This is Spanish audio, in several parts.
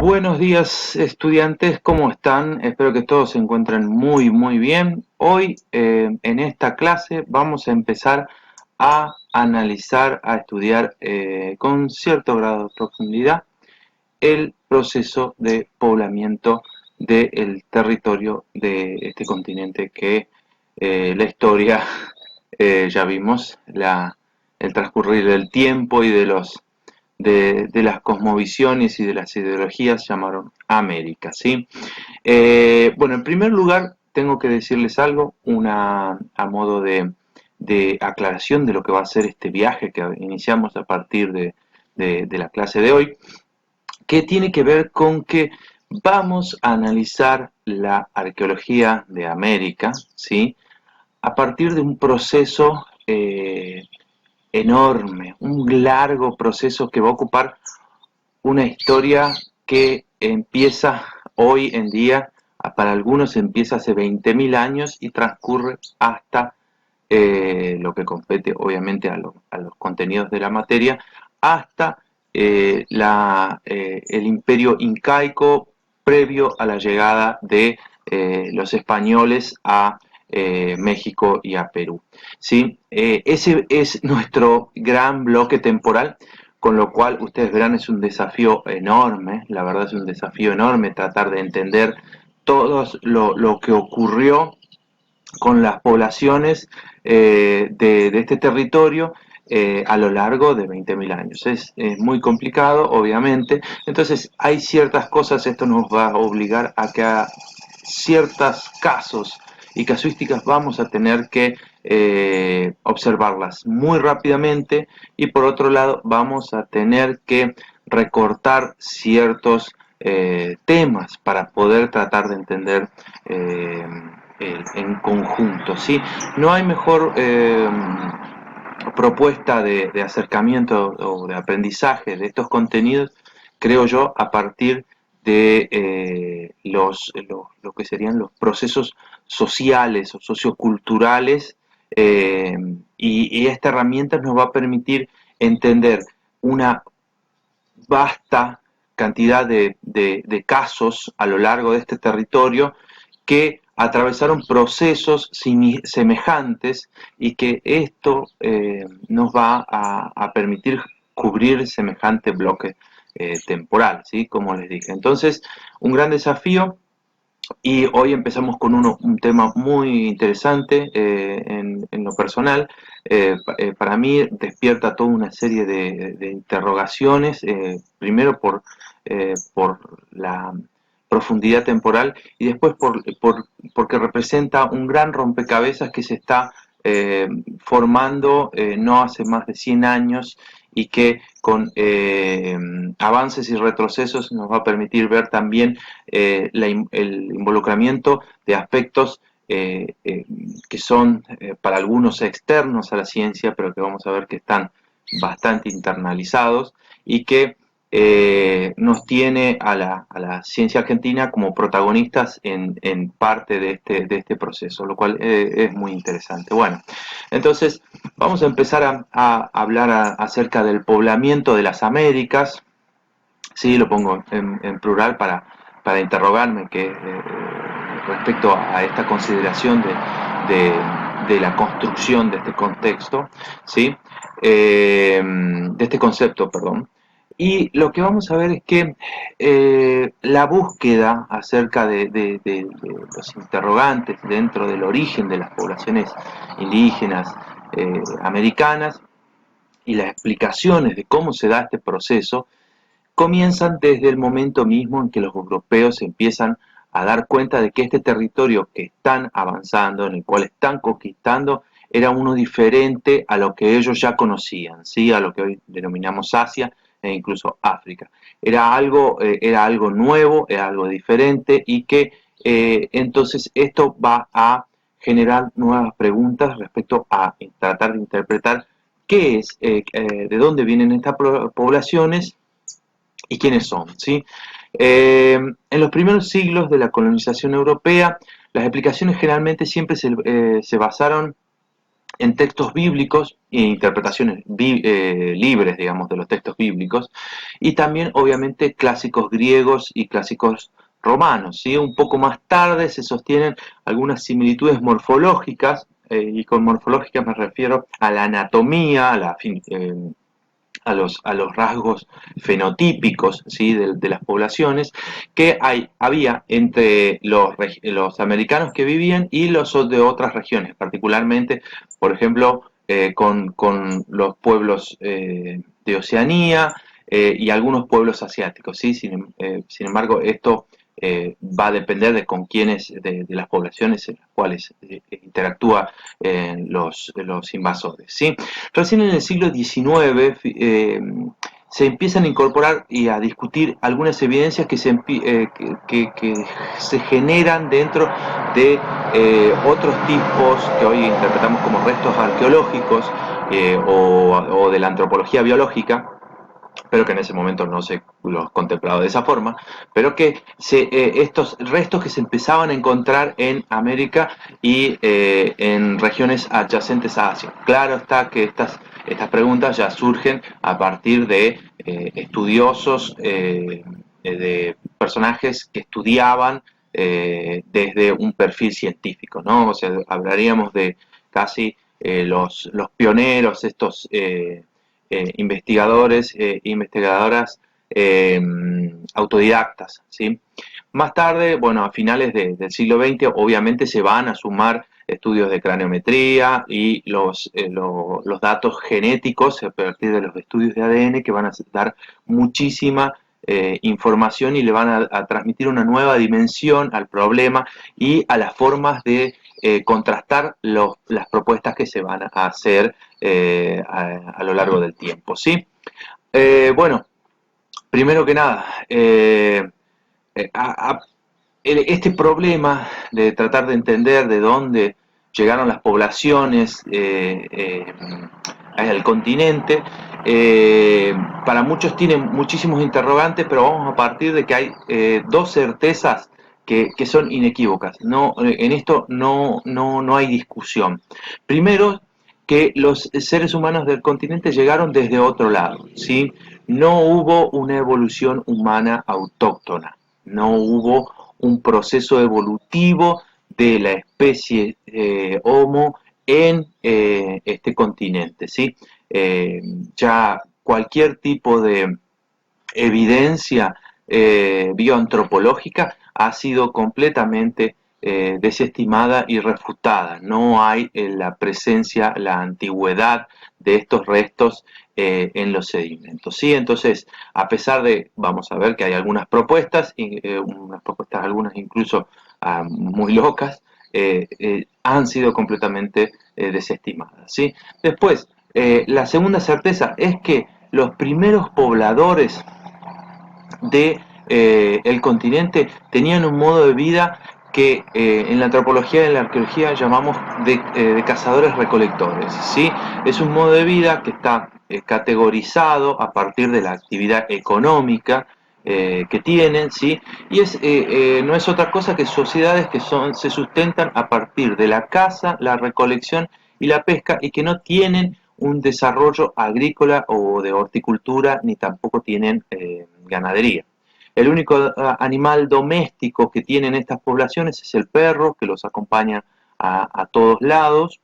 Buenos días, estudiantes, ¿cómo están? Espero que todos se encuentren muy bien. Hoy en esta clase vamos a empezar a analizar, a estudiar con cierto grado de profundidad el proceso de poblamiento del territorio de este continente que la historia, ya vimos, el transcurrir del tiempo y de las cosmovisiones y de las ideologías llamaron América, ¿sí? Bueno, en primer lugar, tengo que decirles algo, a modo de aclaración de lo que va a ser este viaje que iniciamos a partir de la clase de hoy, que tiene que ver con que vamos a analizar la arqueología de América, ¿sí? A partir de un proceso enorme, un largo proceso que va a ocupar una historia que empieza hoy en día, para algunos empieza hace 20.000 años y transcurre hasta lo que compete obviamente a los contenidos de la materia, hasta el imperio incaico previo a la llegada de los españoles a México y a Perú. ¿Sí? Ese es nuestro gran bloque temporal, con lo cual ustedes verán es un desafío enorme, la verdad es un desafío enorme tratar de entender todo lo que ocurrió con las poblaciones de este territorio a lo largo de 20.000 años. Es muy complicado, obviamente, entonces hay ciertas cosas, esto nos va a obligar a que a ciertos casos y casuísticas vamos a tener que observarlas muy rápidamente y por otro lado vamos a tener que recortar ciertos temas para poder tratar de entender en conjunto, ¿sí? No hay mejor propuesta de acercamiento o de aprendizaje de estos contenidos, creo yo, a partir de lo que serían los procesos sociales o socioculturales, y esta herramienta nos va a permitir entender una vasta cantidad de casos a lo largo de este territorio que atravesaron procesos semejantes y que esto nos va a permitir cubrir semejante bloque temporal, ¿sí? Como les dije. Entonces, un gran desafío y hoy empezamos con un tema muy interesante en lo personal. Para mí despierta toda una serie de interrogaciones, primero por la profundidad temporal y después porque representa un gran rompecabezas que se está formando no hace más de 100 años y que con avances y retrocesos nos va a permitir ver también el involucramiento de aspectos que son para algunos externos a la ciencia, pero que vamos a ver que están bastante internalizados y que nos tiene a la ciencia argentina como protagonistas en parte de este proceso, lo cual es muy interesante. Bueno, entonces vamos a empezar a hablar acerca del poblamiento de las Américas. Sí, lo pongo en plural para interrogarme respecto a esta consideración de la construcción de este contexto, ¿sí? De este concepto, perdón. Y lo que vamos a ver es que la búsqueda acerca de los interrogantes dentro del origen de las poblaciones indígenas americanas y las explicaciones de cómo se da este proceso comienzan desde el momento mismo en que los europeos empiezan a dar cuenta de que este territorio que están avanzando, en el cual están conquistando, era uno diferente a lo que ellos ya conocían, ¿sí? A lo que hoy denominamos Asia e incluso África. Era algo nuevo, era algo diferente y que entonces esto va a generar nuevas preguntas respecto a tratar de interpretar qué es, de dónde vienen estas poblaciones y quiénes son, ¿sí? En los primeros siglos de la colonización europea, las explicaciones generalmente siempre se basaron en textos bíblicos e interpretaciones libres, digamos, de los textos bíblicos, y también, obviamente, clásicos griegos y clásicos romanos, ¿sí? Un poco más tarde se sostienen algunas similitudes morfológicas, y con morfológicas me refiero a la anatomía, a los rasgos fenotípicos, ¿sí? de las poblaciones que había entre los americanos que vivían y los de otras regiones, particularmente, por ejemplo, con los pueblos de Oceanía y algunos pueblos asiáticos. ¿Sí? Sin embargo, esto va a depender de con quiénes, de las poblaciones en las cuales interactúa los invasores. ¿Sí? Recién en el siglo XIX se empiezan a incorporar y a discutir algunas evidencias que se generan dentro de otros tipos que hoy interpretamos como restos arqueológicos o de la antropología biológica, pero que en ese momento no se los contemplaba de esa forma, pero que estos restos que se empezaban a encontrar en América y en regiones adyacentes a Asia. Claro está que estas preguntas ya surgen a partir de estudiosos, de personajes que estudiaban desde un perfil científico, ¿no? O sea, hablaríamos de casi los pioneros, estos investigadores e investigadoras eh, autodidactas, ¿sí? Más tarde, bueno, a finales del siglo XX, obviamente se van a sumar estudios de craneometría y los datos genéticos a partir de los estudios de ADN que van a dar muchísima información y le van a transmitir una nueva dimensión al problema y a las formas de contrastar las propuestas que se van a hacer a lo largo del tiempo. ¿Sí? Bueno, primero que nada, este problema de tratar de entender de dónde llegaron las poblaciones al continente, para muchos tiene muchísimos interrogantes, pero vamos a partir de que hay dos certezas que son inequívocas. No, en esto no hay discusión. Primero, que los seres humanos del continente llegaron desde otro lado, ¿sí? No hubo una evolución humana autóctona, no hubo un proceso evolutivo de la especie Homo en este continente, ¿sí? Ya cualquier tipo de evidencia bioantropológica ha sido completamente desestimada y refutada. No hay la presencia, la antigüedad de estos restos en los sedimentos. ¿Sí? Entonces, a pesar de, vamos a ver que hay algunas propuestas, unas propuestas algunas incluso muy locas, han sido completamente desestimadas. ¿Sí? Después, la segunda certeza es que los primeros pobladores de el continente tenían un modo de vida que en la antropología y en la arqueología llamamos de cazadores recolectores, ¿sí? Es un modo de vida que está categorizado a partir de la actividad económica que tienen, ¿sí? Y no es otra cosa que sociedades que se sustentan a partir de la caza, la recolección y la pesca y que no tienen un desarrollo agrícola o de horticultura ni tampoco tienen ganadería. El único animal doméstico que tienen estas poblaciones es el perro, que los acompaña a todos lados.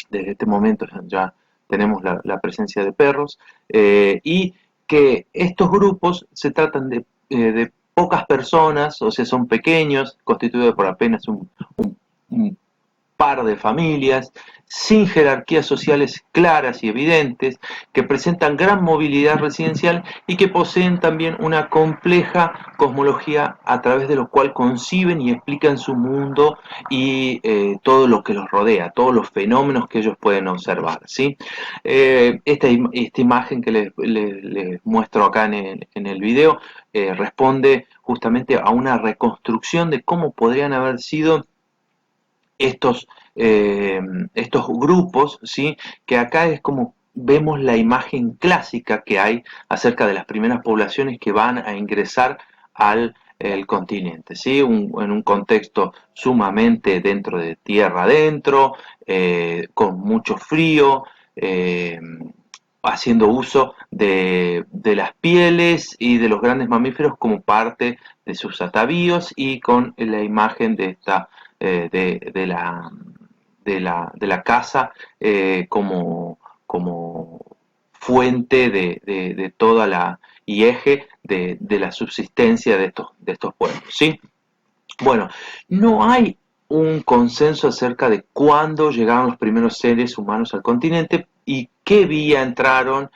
Desde este momento ya tenemos la presencia de perros. Y que estos grupos se tratan de pocas personas, o sea, son pequeños, constituidos por apenas un par de familias, sin jerarquías sociales claras y evidentes, que presentan gran movilidad residencial y que poseen también una compleja cosmología a través de lo cual conciben y explican su mundo y todo lo que los rodea, todos los fenómenos que ellos pueden observar. ¿Sí? Esta imagen que les muestro acá en el video responde justamente a una reconstrucción de cómo podrían haber sido estos, estos grupos, ¿sí? Que acá es como vemos la imagen clásica que hay acerca de las primeras poblaciones que van a ingresar al el continente, ¿sí? En un contexto sumamente dentro de tierra adentro, con mucho frío, haciendo uso de las pieles y de los grandes mamíferos como parte de sus atavíos y con la imagen de esta de la caza como fuente de toda la y eje de la subsistencia de estos pueblos, ¿sí? Bueno, no hay un consenso acerca de cuándo llegaron los primeros seres humanos al continente y qué vía entraron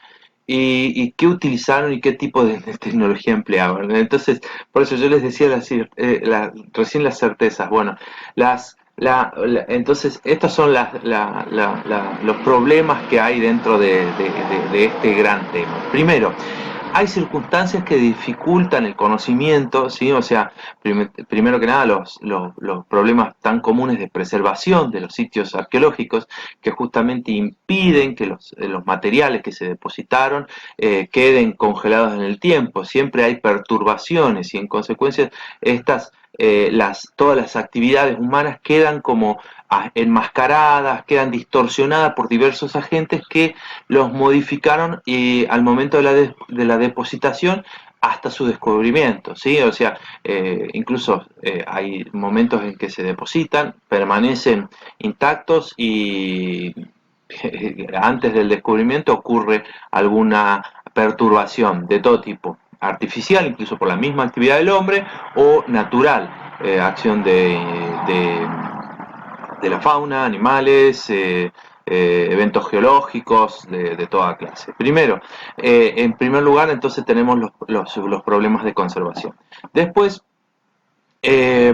y qué utilizaron y qué tipo de tecnología empleaban. Entonces, por eso yo les decía recién las certezas. Bueno, entonces, estos son los problemas que hay dentro de este gran tema. Primero, hay circunstancias que dificultan el conocimiento, ¿sí? O sea, primero que nada los problemas tan comunes de preservación de los sitios arqueológicos que justamente impiden que los materiales que se depositaron queden congelados en el tiempo. Siempre hay perturbaciones y en consecuencia todas las actividades humanas quedan como enmascaradas, quedan distorsionadas por diversos agentes que los modificaron al momento de la depositación hasta su descubrimiento, ¿sí? O sea, incluso hay momentos en que se depositan, permanecen intactos y antes del descubrimiento ocurre alguna perturbación de todo tipo, artificial, incluso por la misma actividad del hombre, o natural, acción de la fauna, animales, eventos geológicos de toda clase. Primero, en primer lugar, entonces tenemos los problemas de conservación. Después, eh,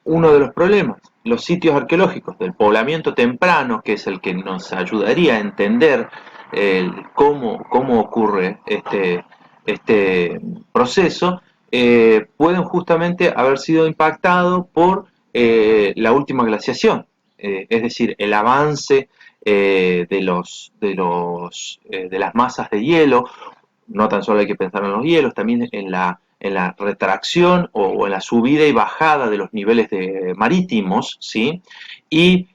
uno de los problemas, los sitios arqueológicos del poblamiento temprano, que es el que nos ayudaría a entender cómo ocurre este proceso, pueden justamente haber sido impactados por la última glaciación, es decir, el avance de las masas de hielo. No tan solo hay que pensar en los hielos, también en la retracción o en la subida y bajada de los niveles marítimos, ¿sí? Y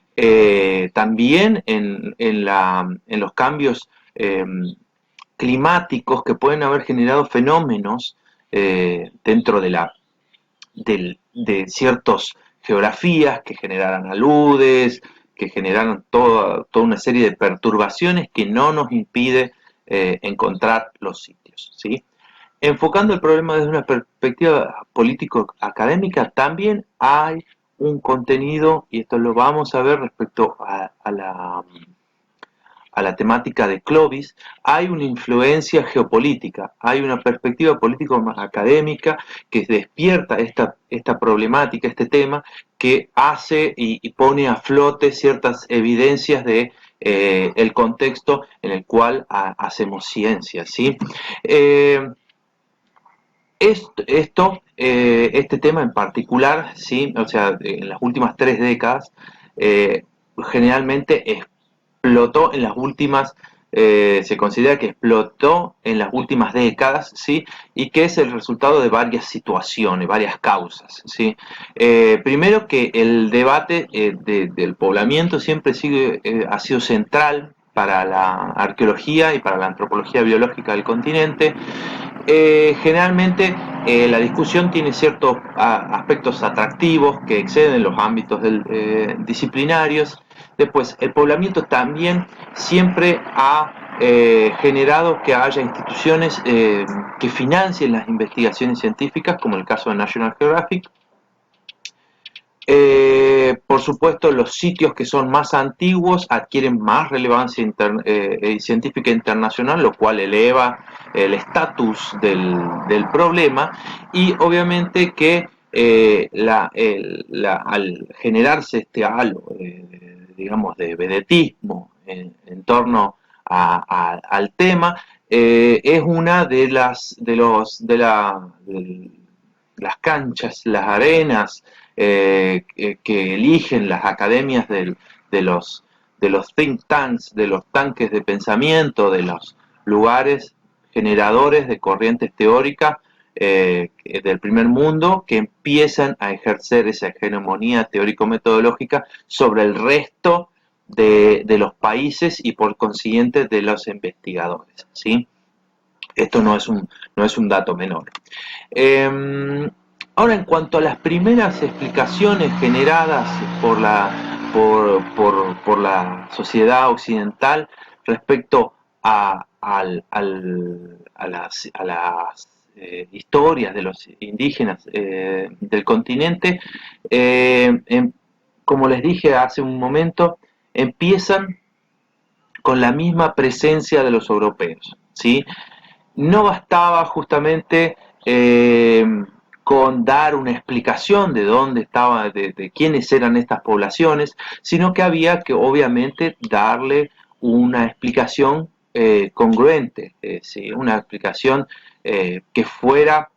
también en los cambios climáticos que pueden haber generado fenómenos dentro de ciertas geografías que generaran aludes, que generaran toda una serie de perturbaciones que no nos impide encontrar los sitios, ¿sí? Enfocando el problema desde una perspectiva político-académica, también hay un contenido, y esto lo vamos a ver respecto a la temática de Clovis, hay una influencia geopolítica, hay una perspectiva político-académica que despierta esta problemática, este tema, que hace y pone a flote ciertas evidencias de el contexto en el cual hacemos ciencia, ¿sí? Este tema en particular, ¿sí? O sea, en las últimas 3 décadas, eh, generalmente explotó en las últimas, se considera que explotó en las últimas décadas, ¿sí? Y que es el resultado de varias situaciones, varias causas, ¿sí? Primero que el debate del poblamiento siempre ha sido central para la arqueología y para la antropología biológica del continente. Generalmente la discusión tiene ciertos aspectos atractivos que exceden los ámbitos disciplinarios. Después, el poblamiento también siempre ha generado que haya instituciones que financien las investigaciones científicas, como el caso de National Geographic. Por supuesto, los sitios que son más antiguos adquieren más relevancia científica internacional, lo cual eleva el estatus del problema y obviamente que al generarse este halo, digamos, de vedetismo en torno al tema, es una de las canchas, las arenas que eligen las academias de los think tanks, de los tanques de pensamiento, de los lugares generadores de corrientes teóricas del primer mundo que empiezan a ejercer esa hegemonía teórico-metodológica sobre el resto de los países y por consiguiente de los investigadores, ¿sí? Esto no es un dato menor. Ahora, en cuanto a las primeras explicaciones generadas por la sociedad occidental respecto a las historias de los indígenas del continente, como les dije hace un momento, empiezan con la misma presencia de los europeos, ¿sí? No bastaba justamente con dar una explicación de dónde estaba, de quiénes eran estas poblaciones, sino que había que obviamente darle una explicación congruente, ¿sí? Una explicación que fuera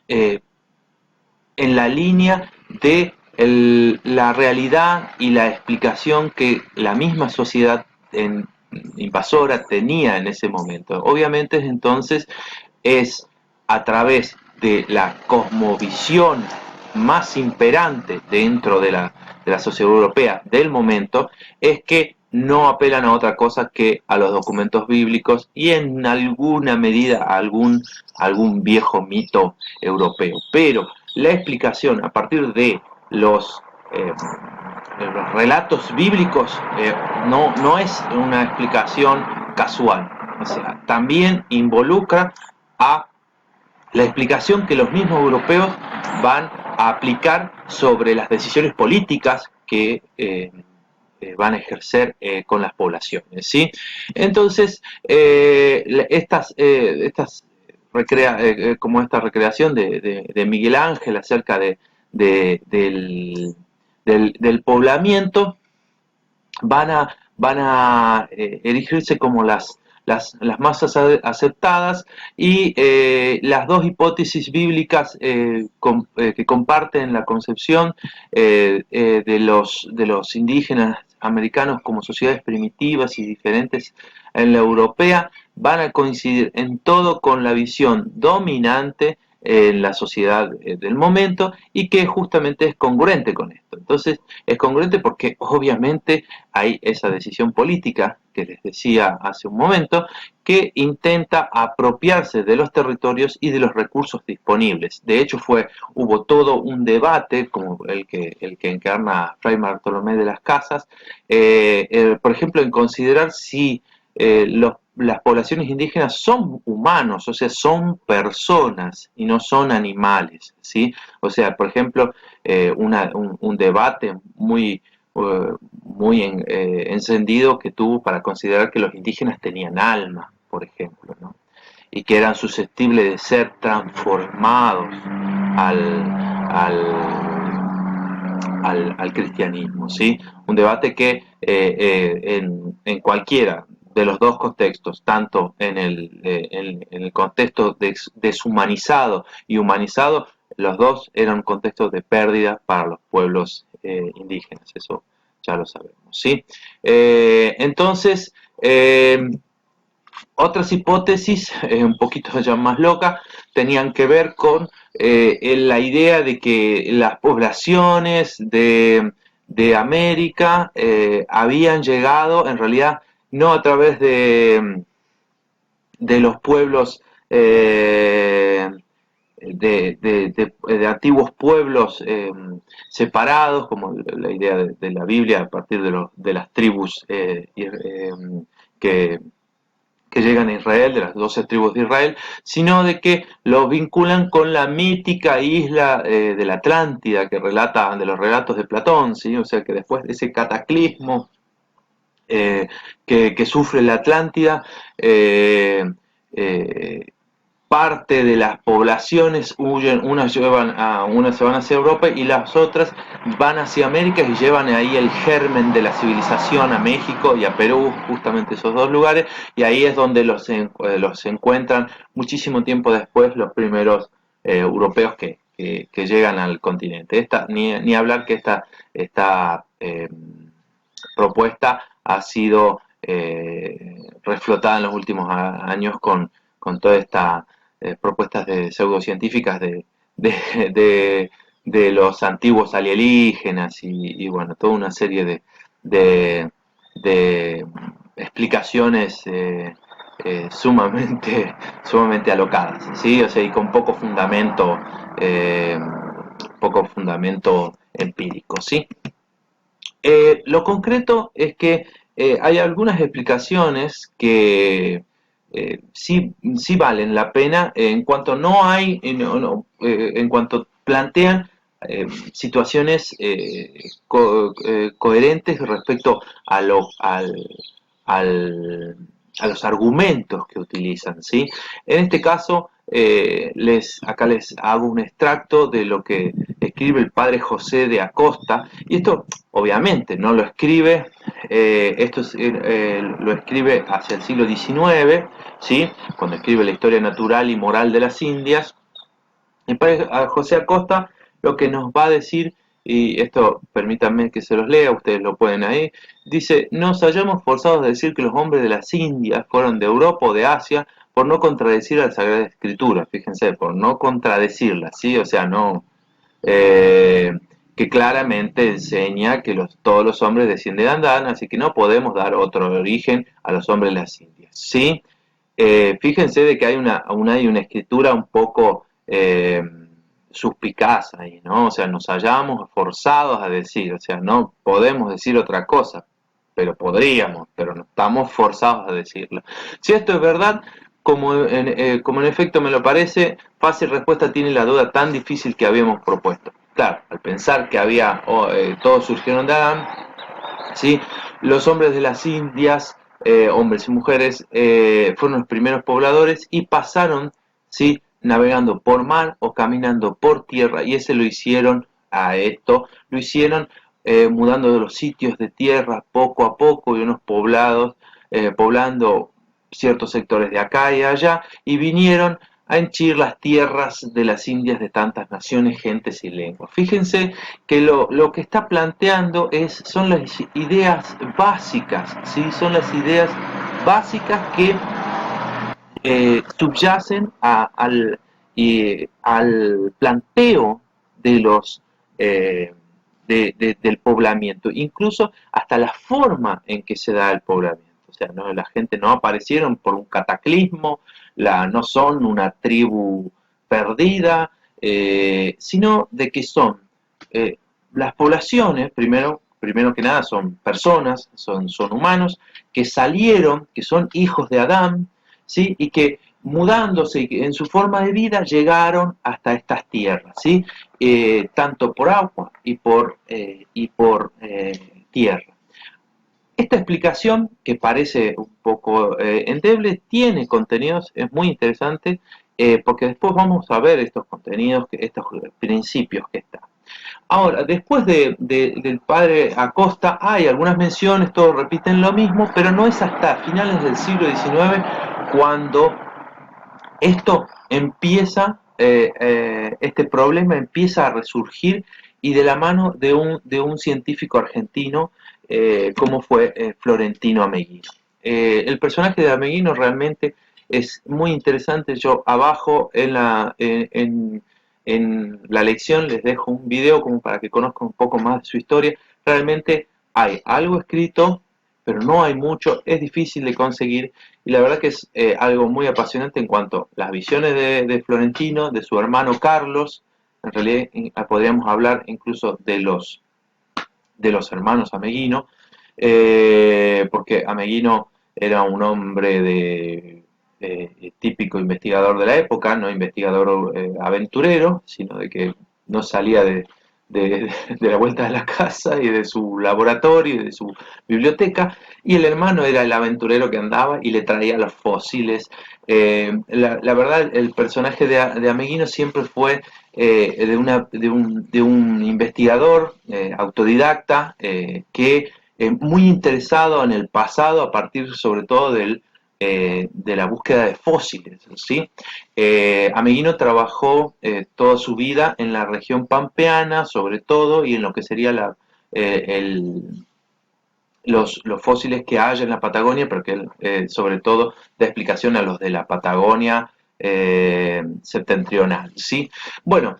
eh, en la línea de la realidad y la explicación que la misma sociedad invasora tenía en ese momento. Obviamente entonces es a través de la cosmovisión más imperante dentro de la sociedad europea del momento, es que no apelan a otra cosa que a los documentos bíblicos y en alguna medida a algún viejo mito europeo. Pero la explicación a partir de los relatos bíblicos no es una explicación casual, o sea, también involucra a la explicación que los mismos europeos van a aplicar sobre las decisiones políticas que van a ejercer con las poblaciones, ¿sí? Entonces, como esta recreación de Miguel Ángel acerca de, del, del poblamiento, van a erigirse como las más aceptadas y las dos hipótesis bíblicas que comparten la concepción de los indígenas americanos como sociedades primitivas y diferentes en la europea van a coincidir en todo con la visión dominante en la sociedad del momento y que justamente es congruente con esto. Entonces, es congruente porque obviamente hay esa decisión política que les decía hace un momento, que intenta apropiarse de los territorios y de los recursos disponibles. De hecho, hubo todo un debate, como el que encarna Fray Bartolomé de las Casas, por ejemplo, en considerar si las poblaciones indígenas son humanos, o sea, son personas y no son animales, ¿sí? O sea, por ejemplo, un debate muy encendido que tuvo para considerar que los indígenas tenían alma, por ejemplo, ¿no? Y que eran susceptibles de ser transformados al, al cristianismo, ¿sí? Un debate que en cualquiera de los dos contextos, tanto en el contexto deshumanizado y humanizado, los dos eran contextos de pérdida para los pueblos indígenas, eso ya lo sabemos, ¿sí? Entonces, otras hipótesis, un poquito ya más locas, tenían que ver con la idea de que las poblaciones de América habían llegado, en realidad, no a través de los pueblos, de antiguos pueblos separados, como la idea de la Biblia a partir de las tribus que que llegan a Israel, de las 12 tribus de Israel, sino de que lo vinculan con la mítica isla de la Atlántida que relata de los relatos de Platón, ¿sí? O sea que después de ese cataclismo eh, que sufre la Atlántida, eh, eh, parte de las poblaciones huyen, unas se van hacia Europa y las otras van hacia América y llevan ahí el germen de la civilización a México y a Perú, justamente esos dos lugares, y ahí es donde los encuentran muchísimo tiempo después los primeros europeos que llegan al continente. Ni hablar que esta propuesta ha sido reflotada en los últimos años con toda esta propuestas de pseudocientíficas de, de los antiguos alienígenas y, bueno, toda una serie de, de explicaciones sumamente alocadas, ¿sí? O sea, y con poco fundamento empírico, ¿sí? Lo concreto es que hay algunas explicaciones que sí valen la pena en cuanto no hay, en cuanto plantean situaciones coherentes respecto al, a los argumentos que utilizan, ¿sí? En este caso, acá les hago un extracto de lo que escribe el padre José de Acosta, y esto obviamente no lo escribe, lo escribe hacia el siglo XIX, ¿sí? Cuando escribe la historia natural y moral de las Indias. El padre José Acosta lo que nos va a decir, y esto permítanme que se los lea, ustedes lo pueden ahí, dice: nos hallamos forzados a decir que los hombres de las Indias fueron de Europa o de Asia por no contradecir a la Sagrada Escritura, fíjense, por no contradecirla, ¿sí? O sea, no, eh, que claramente enseña que todos los hombres descienden de Adán, así que no podemos dar otro origen a los hombres de las Indias, ¿sí? Fíjense de que hay una escritura un poco suspicaz ahí, ¿no? O sea, nos hallamos forzados a decir, o sea, no podemos decir otra cosa, pero podríamos, pero no estamos forzados a decirlo. Si esto es verdad, como en efecto me lo parece, fácil respuesta tiene la duda tan difícil que habíamos propuesto. Claro, al pensar que todos surgieron de Adán, ¿sí? Los hombres de las Indias, hombres y mujeres, fueron los primeros pobladores y pasaron, ¿sí? Navegando por mar o caminando por tierra, y ese lo hicieron lo hicieron mudando de los sitios de tierra poco a poco y unos poblados, poblando ciertos sectores de acá y allá, y vinieron a henchir las tierras de las Indias de tantas naciones, gentes y lenguas. Fíjense que lo que está planteando son las ideas básicas, ¿sí? Son las ideas básicas que subyacen al planteo de eh, del poblamiento, incluso hasta la forma en que se da el poblamiento. O sea, ¿no? La gente no aparecieron por un cataclismo, no son una tribu perdida, sino de que son eh, las poblaciones, primero que nada, son personas, son humanos, que salieron, que son hijos de Adán, ¿sí? Y que mudándose en su forma de vida llegaron hasta estas tierras, ¿sí? Tanto por agua y por tierra. Esta explicación, que parece un poco endeble, tiene contenidos, es muy interesante, porque después vamos a ver estos contenidos, estos principios que están. Ahora, después del padre Acosta hay algunas menciones, todos repiten lo mismo, pero no es hasta finales del siglo XIX cuando esto empieza, este problema empieza a resurgir, y de la mano de un científico argentino como fue Florentino Ameghino. El personaje de Ameghino realmente es muy interesante. Yo abajo en la lección les dejo un video como para que conozcan un poco más de su historia. Realmente hay algo escrito, pero no hay mucho, es difícil de conseguir, y la verdad que es algo muy apasionante en cuanto a las visiones de Florentino, de su hermano Carlos. En realidad podríamos hablar incluso de los hermanos Ameghino, porque Ameghino era un hombre típico investigador de la época, no investigador aventurero, sino de que no salía de la vuelta de la casa y de su laboratorio y de su biblioteca, y el hermano era el aventurero que andaba y le traía los fósiles. La verdad, el personaje de Ameghino siempre fue de un investigador autodidacta, que muy interesado en el pasado a partir sobre todo de la búsqueda de fósiles, ¿sí? Ameghino trabajó toda su vida en la región pampeana, sobre todo, y en lo que sería los fósiles que hay en la Patagonia, pero que sobre todo da explicación a los de la Patagonia septentrional, ¿sí? Bueno,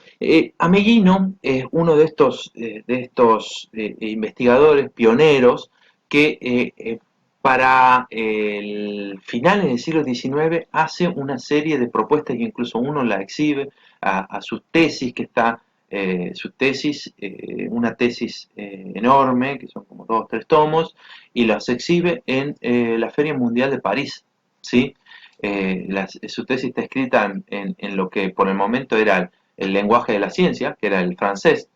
Ameghino es uno de estos investigadores pioneros que para el finales del siglo XIX hace una serie de propuestas que incluso uno la exhibe a su tesis que está, su tesis, una tesis enorme, que son como 2 o 3 tomos, y las exhibe en la Feria Mundial de París, ¿sí? Su tesis está escrita en lo que por el momento era el lenguaje de la ciencia, que era el francés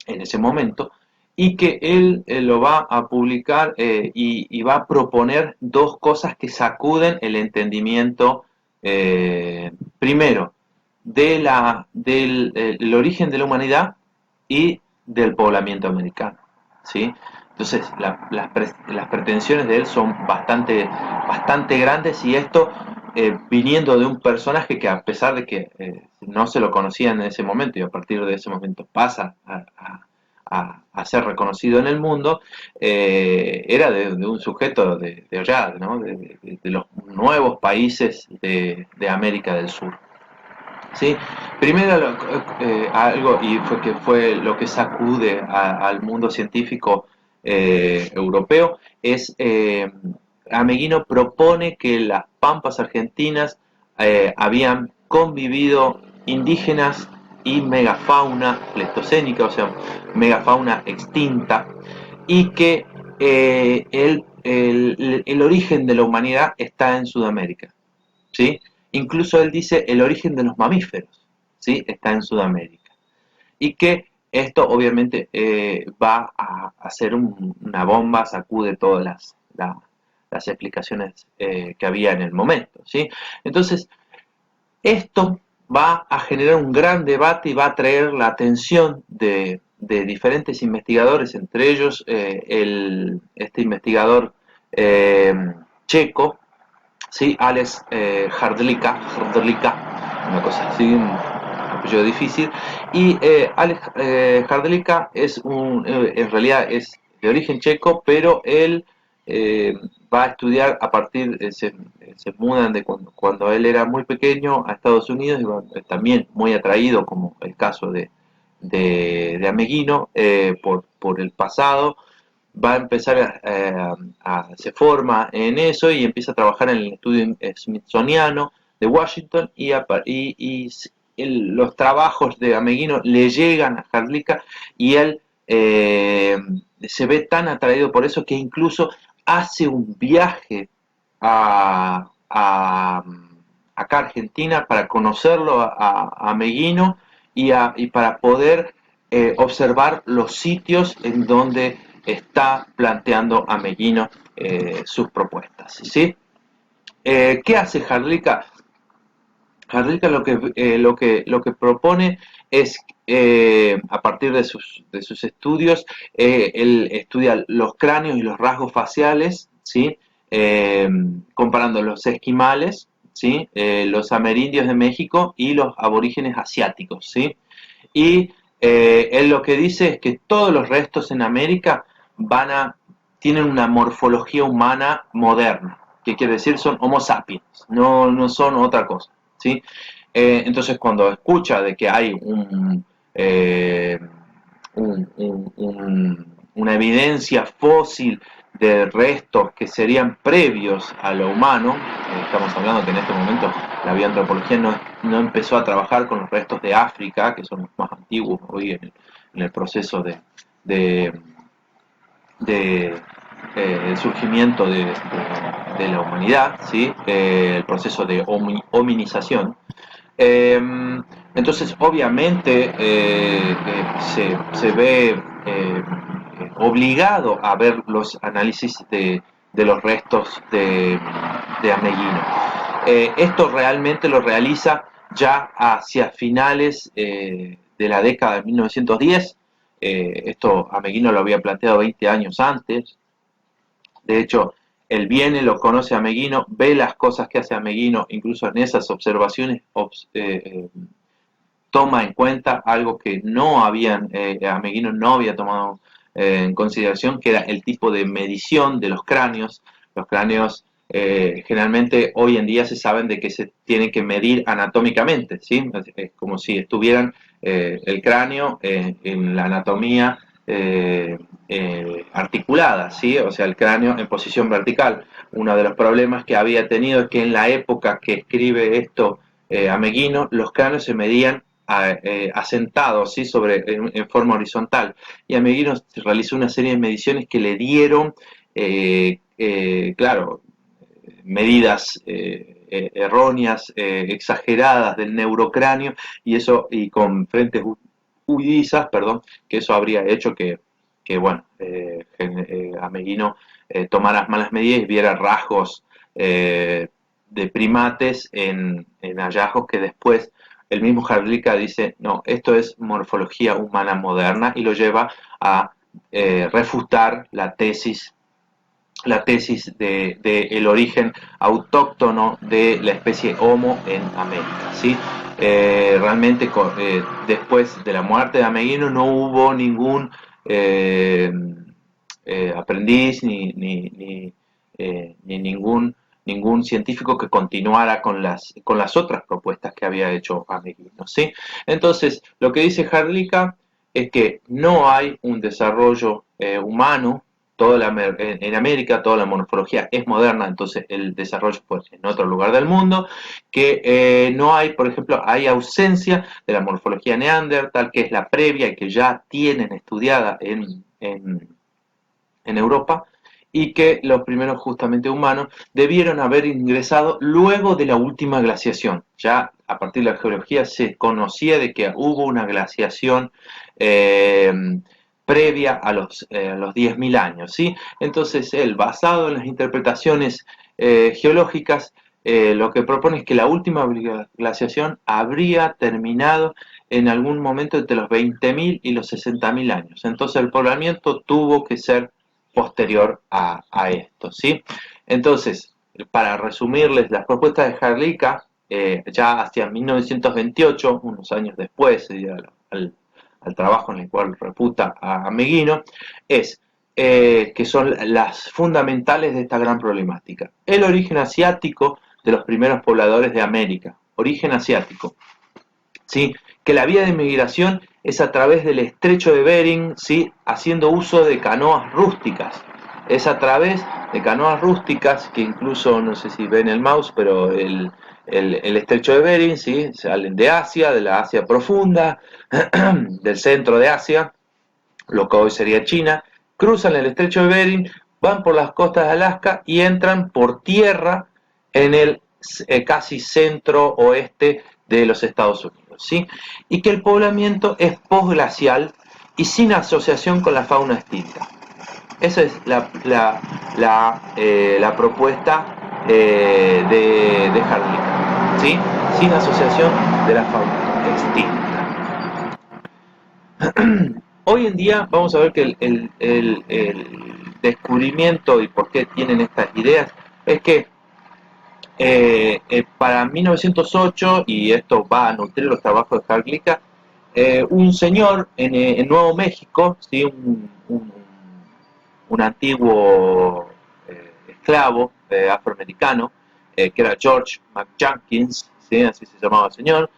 en ese momento, y que él lo va a publicar y va a proponer 2 cosas que sacuden el entendimiento, primero, del origen de la humanidad y del poblamiento americano, ¿sí? Entonces, las pretensiones de él son bastante grandes, y esto viniendo de un personaje que, a pesar de que no se lo conocía en ese momento y a partir de ese momento pasa a ser reconocido en el mundo, era de un sujeto de allá, ¿no? De los nuevos países de América del Sur. ¿Sí? Primero, algo, y fue lo que sacude al mundo científico europeo, es Ameghino propone que las pampas argentinas habían convivido indígenas y megafauna pleistocénica, o sea, megafauna extinta, y que el origen de la humanidad está en Sudamérica, ¿sí? Incluso él dice el origen de los mamíferos, ¿sí? Está en Sudamérica. Y que esto obviamente va a hacer una bomba, sacude todas las explicaciones que había en el momento, ¿sí? Entonces, esto va a generar un gran debate y va a atraer la atención de diferentes investigadores, entre ellos este investigador eh, checo, sí, Alex Hrdlicka, una cosa así, un apellido difícil, y Alex Hrdlicka en realidad es de origen checo, pero él eh, va a estudiar a partir, se mudan de cuando él era muy pequeño a Estados Unidos, y también muy atraído, como el caso de Ameghino, por el pasado, va a empezar se forma en eso y empieza a trabajar en el estudio smithsoniano de Washington, los trabajos de Ameghino le llegan a Hrdlicka, y él se ve tan atraído por eso que incluso hace un viaje a acá a Argentina para conocerlo a Meguino, y para poder observar los sitios en donde está planteando a Meguino sus propuestas, ¿sí? ¿Qué hace Hrdlicka? Hrdlicka lo que propone es, a partir de sus estudios, él estudia los cráneos y los rasgos faciales, ¿sí? Comparando los esquimales, ¿sí? Los amerindios de México y los aborígenes asiáticos, ¿sí? Y él lo que dice es que todos los restos en América tienen una morfología humana moderna, que quiere decir son Homo sapiens, no son otra cosa, ¿sí? Entonces, cuando escucha de que hay una evidencia fósil de restos que serían previos a lo humano, estamos hablando que en este momento la bioantropología no empezó a trabajar con los restos de África, que son los más antiguos hoy en el proceso de, de el surgimiento de la humanidad, ¿sí? El proceso de hominización. Entonces, obviamente, se ve obligado a ver los análisis de los restos de Ameghino. Esto realmente lo realiza ya hacia finales de la década de 1910. Esto Ameghino lo había planteado 20 años antes. De hecho, él viene, lo conoce a Ameghino, ve las cosas que hace Ameghino, incluso en esas observaciones toma en cuenta algo que Ameghino no había tomado en consideración, que era el tipo de medición de los cráneos. Los cráneos generalmente hoy en día se saben de que se tiene que medir anatómicamente, ¿sí? Es como si estuvieran el cráneo en la anatomía articulada, ¿sí? O sea, el cráneo en posición vertical. Uno de los problemas que había tenido es que en la época que escribe esto Ameguino, los cráneos se medían asentados, ¿sí? En forma horizontal. Y Ameguino realizó una serie de mediciones que le dieron, claro, medidas erróneas, exageradas del neurocráneo, y con frentes huidizas, perdón, que eso habría hecho que bueno, Ameguino tomara malas medidas y viera rasgos de primates en hallazgos que después el mismo Hrdlicka dice, no, esto es morfología humana moderna, y lo lleva a refutar la tesis de el origen autóctono de la especie Homo en América, ¿sí? Realmente después de la muerte de Ameguino no hubo ningún eh, aprendiz ni ningún científico que continuara con las otras propuestas que había hecho Ameguino, ¿sí? Entonces, lo que dice Hrdlicka es que no hay un desarrollo humano. En América toda la morfología es moderna, entonces el desarrollo fue en otro lugar del mundo, que no hay, por ejemplo, hay ausencia de la morfología neandertal, que es la previa y que ya tienen estudiada en Europa, y que los primeros justamente humanos debieron haber ingresado luego de la última glaciación. Ya a partir de la geología se conocía de que hubo una glaciación eh, previa a los 10.000 años, ¿sí? Entonces él, basado en las interpretaciones geológicas, lo que propone es que la última glaciación habría terminado en algún momento entre los 20.000 y los 60.000 años. Entonces el poblamiento tuvo que ser posterior a esto, ¿sí? Entonces, para resumirles las propuestas de Hrdlicka, ya hacia 1928, unos años después, al trabajo en el cual reputa a Meguino, es que son las fundamentales de esta gran problemática. El origen asiático de los primeros pobladores de América, origen asiático, ¿sí? Que la vía de migración es a través del estrecho de Bering, ¿sí? Haciendo uso de canoas rústicas. Es a través de canoas rústicas, que incluso, no sé si ven el mouse, pero el estrecho de Bering, ¿sí? Salen de Asia, de la Asia profunda, del centro de Asia, lo que hoy sería China, cruzan el estrecho de Bering, van por las costas de Alaska y entran por tierra en el casi centro oeste de los Estados Unidos, ¿sí? Y que el poblamiento es posglacial y sin asociación con la fauna extinta. Esa es la propuesta de Hrdlicka, ¿sí? Sin asociación de la fauna extinta. Hoy en día vamos a ver que el descubrimiento y por qué tienen estas ideas es que para 1908, y esto va a nutrir los trabajos de Hrdlicka, un señor en Nuevo México, ¿sí? Un antiguo esclavo afroamericano, que era George McJunkins, ¿sí? Así se llamaba el señor,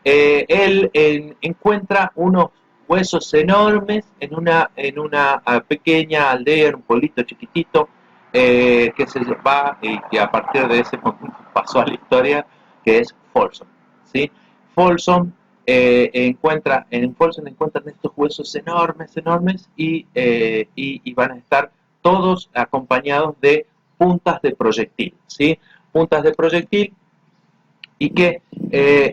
él encuentra unos huesos enormes en una pequeña aldea, en un pueblito chiquitito, que se va y que a partir de ese momento pasó a la historia, que es Folsom, ¿sí? Folsom en Folsom encuentran estos huesos enormes, enormes, y van a estar todos acompañados de puntas de proyectil, ¿sí? Puntas de proyectil, y que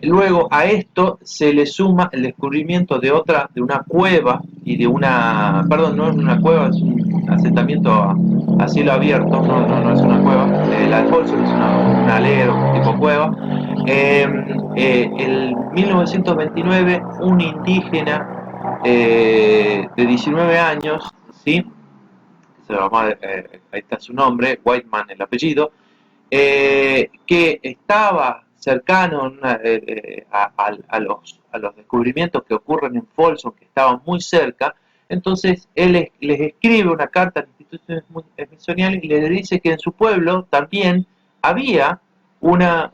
luego a esto se le suma el descubrimiento de una cueva y perdón, no es una cueva, es un asentamiento a cielo abierto, no es una cueva, la de Folsom es un alero, un tipo cueva. En 1929 un indígena de 19 años, ¿sí? Se llama, ahí está su nombre, Whiteman el apellido, que estaba cercano a los descubrimientos que ocurren en Folsom, que estaban muy cerca. Entonces él les escribe una carta a las instituciones smithsonianas y les dice que en su pueblo también había una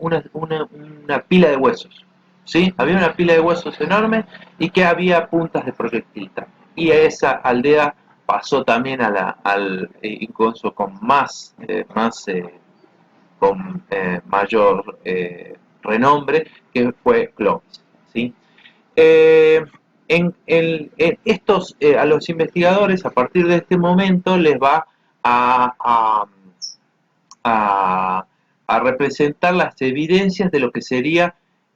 pila de huesos, ¿sí? Había una pila de huesos enorme y que había puntas de proyectil también. Y esa aldea pasó también al incluso con mayor renombre, que fue Clovis, ¿sí? Eh, a los investigadores, a partir de este momento, les va a, a, a, a representar las evidencias de lo que sería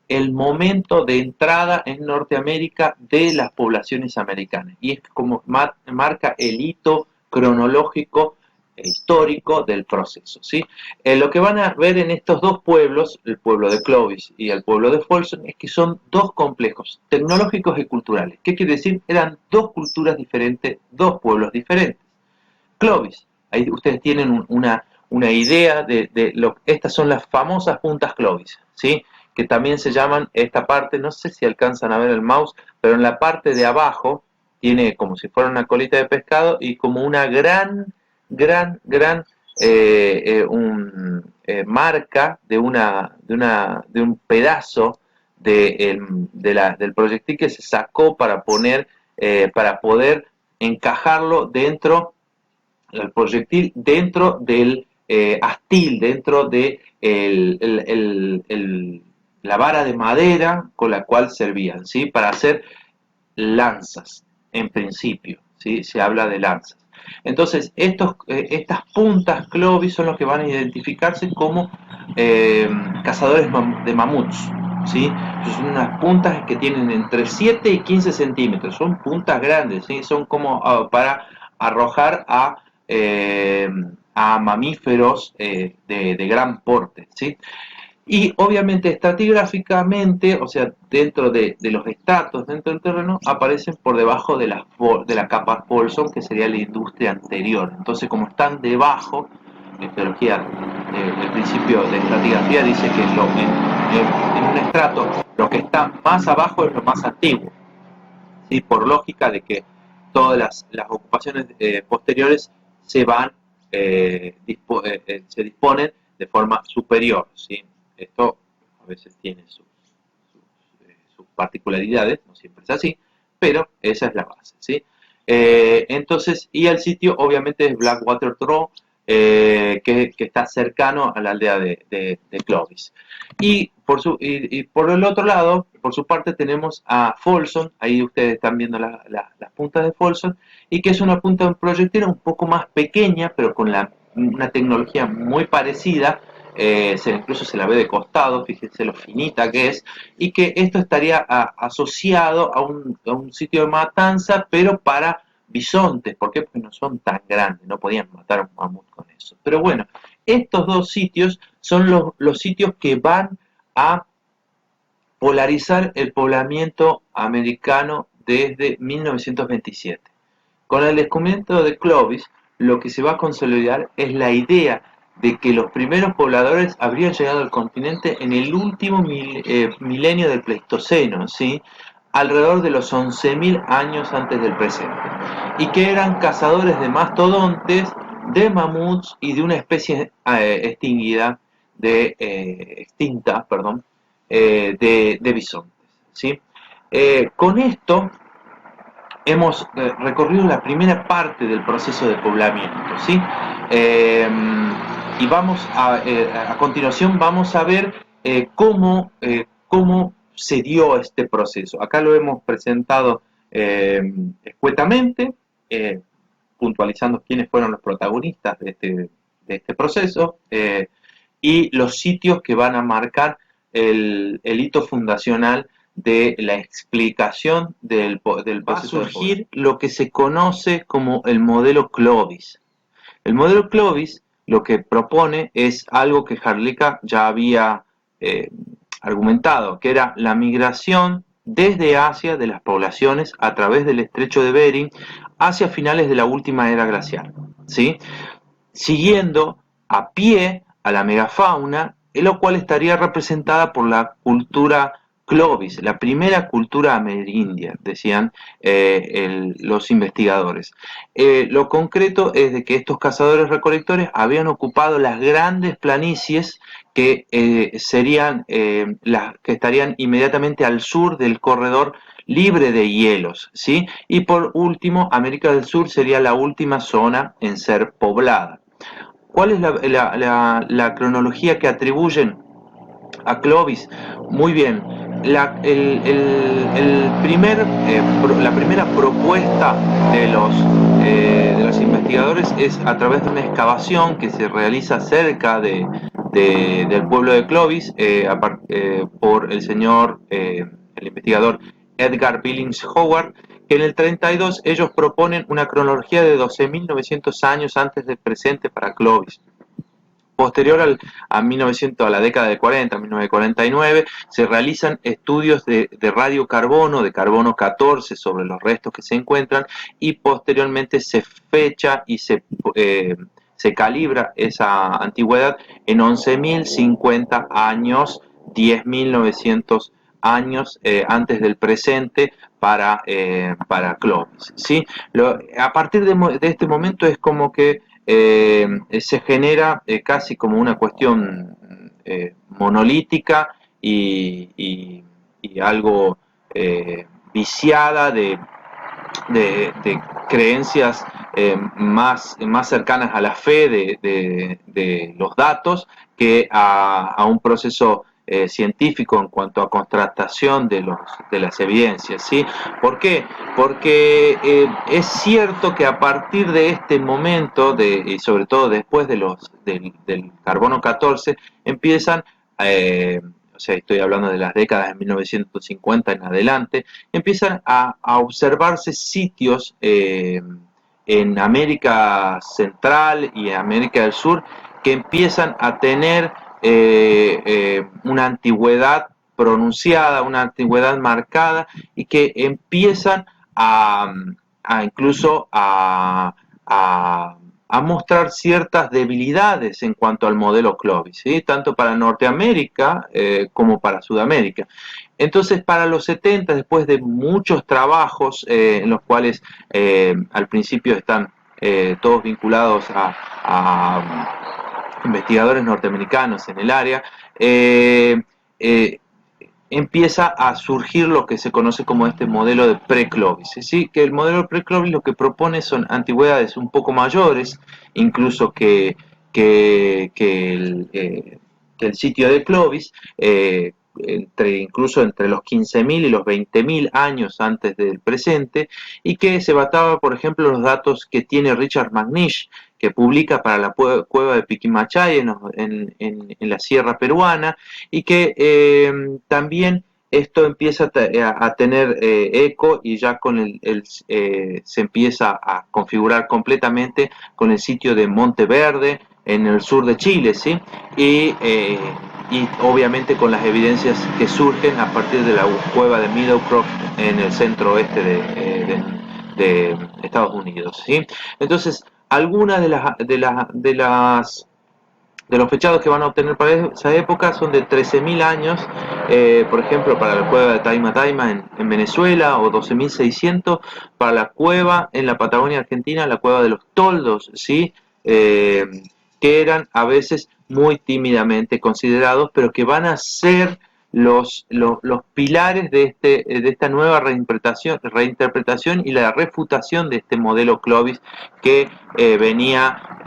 el momento de entrada en Norteamérica de las poblaciones americanas. Y es como marca el hito cronológico histórico del proceso, ¿sí? Lo que van a ver en estos dos pueblos, el pueblo de Clovis y el pueblo de Folsom, es que son dos complejos tecnológicos y culturales. ¿Qué quiere decir? Eran dos culturas diferentes, dos pueblos diferentes. Clovis, ahí ustedes tienen una idea estas son las famosas puntas Clovis, ¿sí? Que también se llaman esta parte, no sé si alcanzan a ver el mouse, pero en la parte de abajo tiene como si fuera una colita de pescado y como una gran marca de un pedazo del proyectil que se sacó para poder encajarlo dentro el proyectil dentro del astil, dentro de la vara de madera con la cual servían, ¿sí? Para hacer lanzas, en principio, ¿sí? Se habla de lanzas. Entonces, estas puntas Clovis son los que van a identificarse como cazadores de mamuts, ¿sí? Son unas puntas que tienen entre 7 y 15 centímetros, son puntas grandes, ¿sí? Son como para arrojar eh, a mamíferos de gran porte, ¿sí? Y obviamente estratigráficamente, o sea, dentro de los estratos, dentro del terreno, aparecen por debajo de la capa Folsom, que sería la industria anterior. Entonces, como están debajo, la geología, el principio de estratigrafía dice que en un estrato lo que está más abajo es lo más antiguo, ¿sí? Por lógica de que todas las ocupaciones posteriores se van, se disponen de forma superior, ¿sí? Esto a veces tiene sus particularidades, no siempre es así, pero esa es la base, ¿sí? Entonces, y el sitio obviamente es Blackwater Draw, que está cercano a la aldea de Clovis. Y por el otro lado, por su parte, tenemos a Folsom, ahí ustedes están viendo las puntas de Folsom, y que es una punta de un proyectil un poco más pequeña, pero con una tecnología muy parecida, incluso se la ve de costado, fíjense lo finita que es, y que esto estaría asociado a un sitio de matanza, pero para bisontes. ¿Por qué? Porque no son tan grandes, no podían matar a un mamut con eso. Pero bueno, estos dos sitios son los sitios que van a polarizar el poblamiento americano desde 1927. Con el descubrimiento de Clovis, lo que se va a consolidar es la idea de que los primeros pobladores habrían llegado al continente en el último milenio del Pleistoceno, ¿sí? Alrededor de los 11.000 años antes del presente, y que eran cazadores de mastodontes, de mamuts y de una especie extinta, perdón, de bisontes, ¿sí? Con esto hemos recorrido la primera parte del proceso de poblamiento, ¿sí? Eh, y a continuación vamos a ver cómo se dio este proceso. Acá lo hemos presentado escuetamente, puntualizando quiénes fueron los protagonistas de este proceso y los sitios que van a marcar el hito fundacional de la explicación del proceso. Va a surgir lo que se conoce como el modelo Clovis. El modelo Clovis lo que propone es algo que Harlica ya había eh, argumentado, que era la migración desde Asia de las poblaciones a través del estrecho de Bering hacia finales de la última era glacial, ¿sí? Siguiendo a pie a la megafauna, lo cual estaría representada por la cultura Clovis, la primera cultura amerindia, decían los investigadores. Lo concreto es de que estos cazadores-recolectores habían ocupado las grandes planicies que serían las que estarían inmediatamente al sur del corredor libre de hielos, ¿sí? Y por último, América del Sur sería la última zona en ser poblada. ¿Cuál es la cronología que atribuyen a Clovis? Muy bien. La primera propuesta de los investigadores es a través de una excavación que se realiza cerca del pueblo de Clovis por el investigador Edgar Billings Howard, que en el 32 ellos proponen una cronología de 12.900 años antes del presente para Clovis. Posterior a la década del 40, 1949, se realizan estudios de radiocarbono, de carbono 14, sobre los restos que se encuentran, y posteriormente se fecha y se calibra esa antigüedad en 11.050 años, 10.900 años antes del presente para Clovis, ¿sí? A partir de este momento es como que se genera casi como una cuestión monolítica y algo viciada de creencias más cercanas a la fe de los datos que a un proceso científico en cuanto a contrastación de las evidencias, ¿sí? ¿Por qué? Porque es cierto que a partir de este momento, y sobre todo después del carbono 14, empiezan, o sea, estoy hablando de las décadas de 1950 en adelante, empiezan a observarse sitios en América Central y en América del Sur que empiezan a tener una antigüedad pronunciada, una antigüedad marcada, y que empiezan incluso a mostrar ciertas debilidades en cuanto al modelo Clovis, ¿sí? Tanto para Norteamérica como para Sudamérica. Entonces, para los 70, después de muchos trabajos en los cuales al principio están todos vinculados a investigadores norteamericanos en el área, eh, empieza a surgir lo que se conoce como este modelo de pre-Clovis. ¿Sí? Que el modelo pre-Clovis lo que propone son antigüedades un poco mayores, incluso que el sitio de Clovis, incluso entre los 15.000 y los 20.000 años antes del presente, y que se basaba, por ejemplo, en los datos que tiene Richard McNish, que publica para la cueva de Piquimachay en la sierra peruana, y que también esto empieza a tener eco, y ya se empieza a configurar completamente con el sitio de Monteverde en el sur de Chile, ¿sí? Y obviamente con las evidencias que surgen a partir de la cueva de Meadowcroft en el centro oeste de Estados Unidos, ¿sí? Entonces, algunas de los fechados que van a obtener para esa época son de 13.000 años, por ejemplo, para la cueva de Taima Taima en Venezuela, o 12.600 para la cueva en la Patagonia Argentina, la cueva de los Toldos, ¿sí? Que eran a veces muy tímidamente considerados, pero que van a ser los pilares de esta nueva reinterpretación y la refutación de este modelo Clovis que venía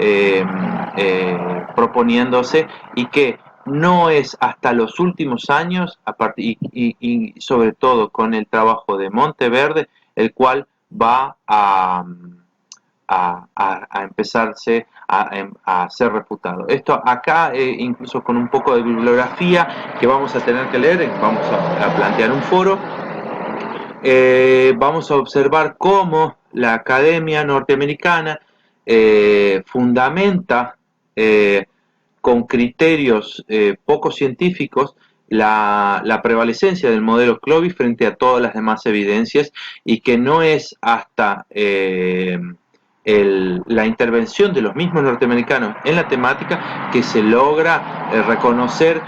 proponiéndose, y que no es hasta los últimos años, y sobre todo con el trabajo de Monteverde, el cual va a empezarse a ser refutado. Esto acá, incluso con un poco de bibliografía que vamos a tener que leer, vamos a plantear un foro, vamos a observar cómo la Academia Norteamericana fundamenta con criterios poco científicos la prevalecencia del modelo Clovis frente a todas las demás evidencias, y que no es hasta la intervención de los mismos norteamericanos en la temática que se logra reconocer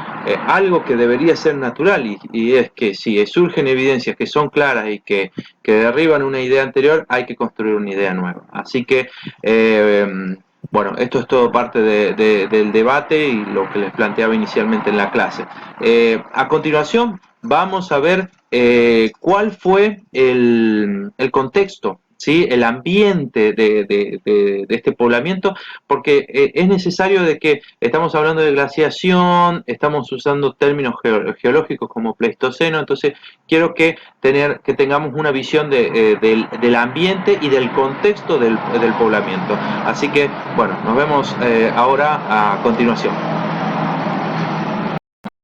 algo que debería ser natural y es que si surgen evidencias que son claras y que derriban una idea anterior, hay que construir una idea nueva. Así que bueno, esto es todo parte del debate y lo que les planteaba inicialmente en la clase. A continuación vamos a ver cuál fue el contexto, ¿sí? El ambiente de este poblamiento, porque es necesario de que estamos hablando de glaciación, estamos usando términos geológicos como pleistoceno, entonces quiero que tengamos una visión del ambiente y del contexto del poblamiento. Así que, bueno, nos vemos ahora a continuación.